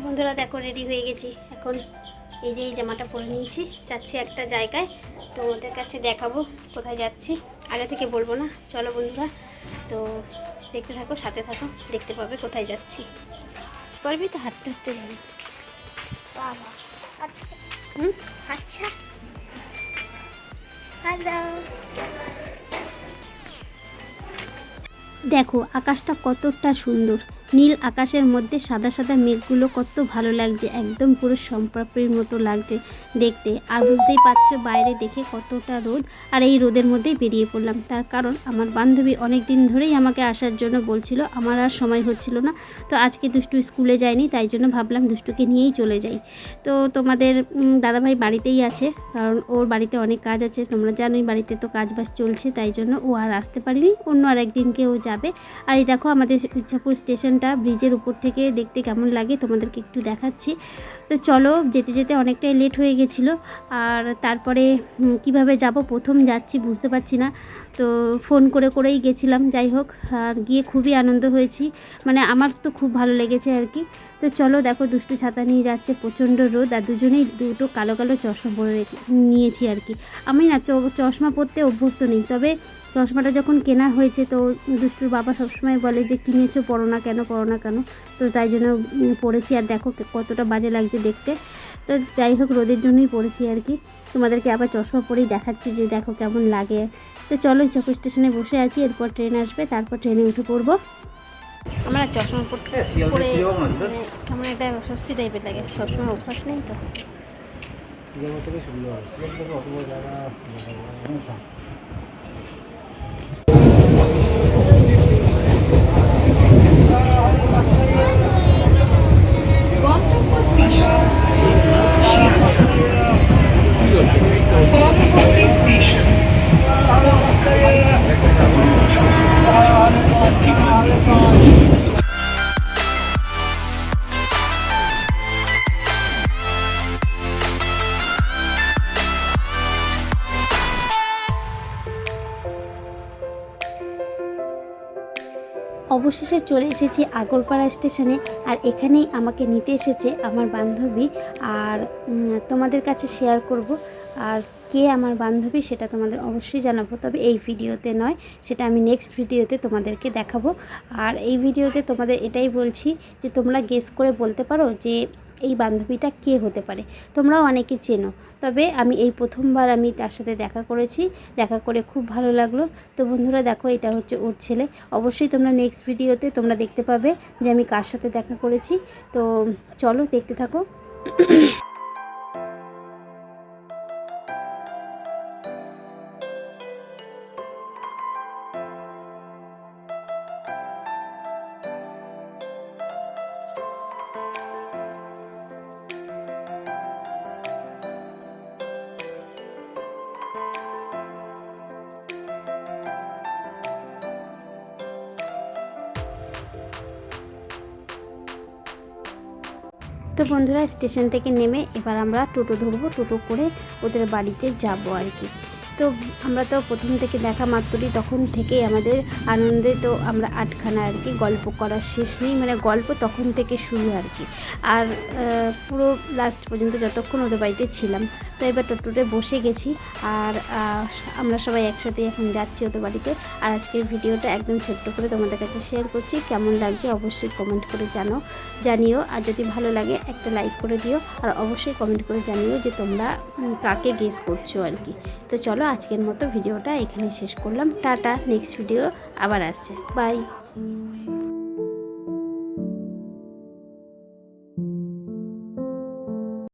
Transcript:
বন্ধুরা দেখো রেডি হয়ে গেছি। এখন এই যে এই জামাটা পরে নিয়েছি, যাচ্ছি একটা জায়গায়, তোমাদের কাছে দেখাবো কোথায় যাচ্ছি। আগে থেকে বলবো না, চলো বন্ধুরা, তো দেখতে থাকো, সাথে থাকো, দেখতে পাবে কোথায় যাচ্ছি। পারবি তো হাঁটতে হাঁটতে যাবি। বাবা আচ্ছা হ্যালো, দেখো আকাশটা কতটা সুন্দর, নীল আকাশের মধ্যে সাদা সাদা মেঘগুলো কত ভালো লাগছে, একদম পুরো সম্পাপড়ির মতো লাগছে দেখতে। আর বুঝতেই পারছো বাইরে দেখে কতটা রোদ, আর এই রোদের মধ্যেই বেরিয়ে পড়লাম। তার কারণ আমার বান্ধবী অনেক দিন ধরেই আমাকে আসার জন্য বলছিল, আমার আর সময় হচ্ছিল না। তো আজকে দুষ্টু স্কুলে যায়নি, তাই জন্য ভাবলাম দুষ্টুকে নিয়েই চলে যাই। তো তোমাদের দাদাভাই বাড়িতেই আছে, কারণ ওর বাড়িতে অনেক কাজ আছে, তোমরা জানোই বাড়িতে তো কাজবাজ চলছে, তাই জন্য ও আর আসতে পারিনি, অন্য আর একদিনকে ও যাবে। আর এই দেখো আমাদের ইচ্ছাপুর স্টেশনটা ব্রিজের উপর থেকে দেখতে কেমন লাগে তোমাদেরকে একটু দেখাচ্ছি। তো চলো, যেতে যেতে অনেকটাই লেট হয়ে গেছিলো। আর তারপরে কিভাবে যাব, প্রথম যাচ্ছি বুঝতে পারছি না, তো ফোন করে করেই গেছিলাম। যাই হোক, আর গিয়ে খুবই আনন্দ হয়েছি, মানে আমার তো খুব ভালো লেগেছে আর কি। তো চলো দেখো, দুষ্টু ছাতা নিয়ে যাচ্ছে, প্রচণ্ড রোদ, আর দুজনেই দুটো কালো কালো চশমা পরে নিয়েছি আর কি। আমি না চশমা পরতে অভ্যস্ত নেই, তবে চশমাটা যখন কেনা হয়েছে তো দুষ্টুর বাবা সবসময় বলে যে কিনেছো, পড়ো না কেন, তো তাই জন্য পড়েছি। আর দেখো কতটা বাজে লাগছে দেখতে। তো যাই হোক, রোদের জন্যই পড়েছি আর কি। তোমাদেরকে আবার চশমা পরেই দেখাচ্ছি যে দেখো কেমন লাগে। তো চলো, চক স্টেশনে বসে আছি, এরপর ট্রেন আসবে, তারপর ট্রেনে উঠে পড়বো। আমরা চশমা পরে কেমন একটা স্বস্তি টাইপের লাগে, সবসময় অভ্যাস নেই তো। অবশেষে চলে এসেছি আগরপাড়া স্টেশনে, আর এখানেই আমাকে নিতে এসেছে আমার বান্ধবী। আর তোমাদের কাছে শেয়ার করব, আর কে আমার বান্ধবী সেটা তোমাদের অবশ্যই জানাবো, তবে এই ভিডিওতে নয়, সেটা আমি নেক্সট ভিডিওতে তোমাদেরকে দেখাবো। আর এই ভিডিওতে তোমাদের এটাই বলছি যে তোমরা গেস করে বলতে পারো যে এই বান্ধবীটা কে হতে পারে। তোমরাও অনেকে চেনো, তবে আমি এই প্রথমবার আমি তার সাথে দেখা করেছি, দেখা করে খুব ভালো লাগলো। তো বন্ধুরা দেখো, এটা হচ্ছে ওর ছেলে। অবশ্যই তোমরা নেক্সট ভিডিওতে তোমরা দেখতে পাবে যে আমি কার সাথে দেখা করেছি। তো চলো দেখতে থাকো। তো বন্ধুরা, স্টেশন থেকে নেমে এবার আমরা টোটো ধরবো, টোটো করে ওদের বাড়িতে যাব আর কি। তো আমরা তো প্রথম থেকে দেখা মাত্রই তখন থেকেই আমাদের আনন্দে, তো আমরা আটখানা আর কি, গল্প করার শেষ নেই, মানে গল্প তখন থেকে শুরু আর কি। আর পুরো লাস্ট পর্যন্ত যতক্ষণ ওদের বাড়িতে ছিলাম। তো এবার টোটোতে বসে গেছি, আর আমরা সবাই একসাথে এখন যাচ্ছি ওদের বাড়িতে। আর আজকের ভিডিওটা একদম ছোট্ট করে তোমাদের কাছে শেয়ার করছি, কেমন লাগছে অবশ্যই কমেন্ট করে জানিও। আর যদি ভালো লাগে একটা লাইক করে দিও, আর অবশ্যই কমেন্ট করে জানিও যে তোমরা কাকে গেস করছো আর কি। তো চলো, আজকের মতো ভিডিওটা এখানে শেষ করলাম। টাটা, নেক্সট ভিডিও আবার আসছে, বাই।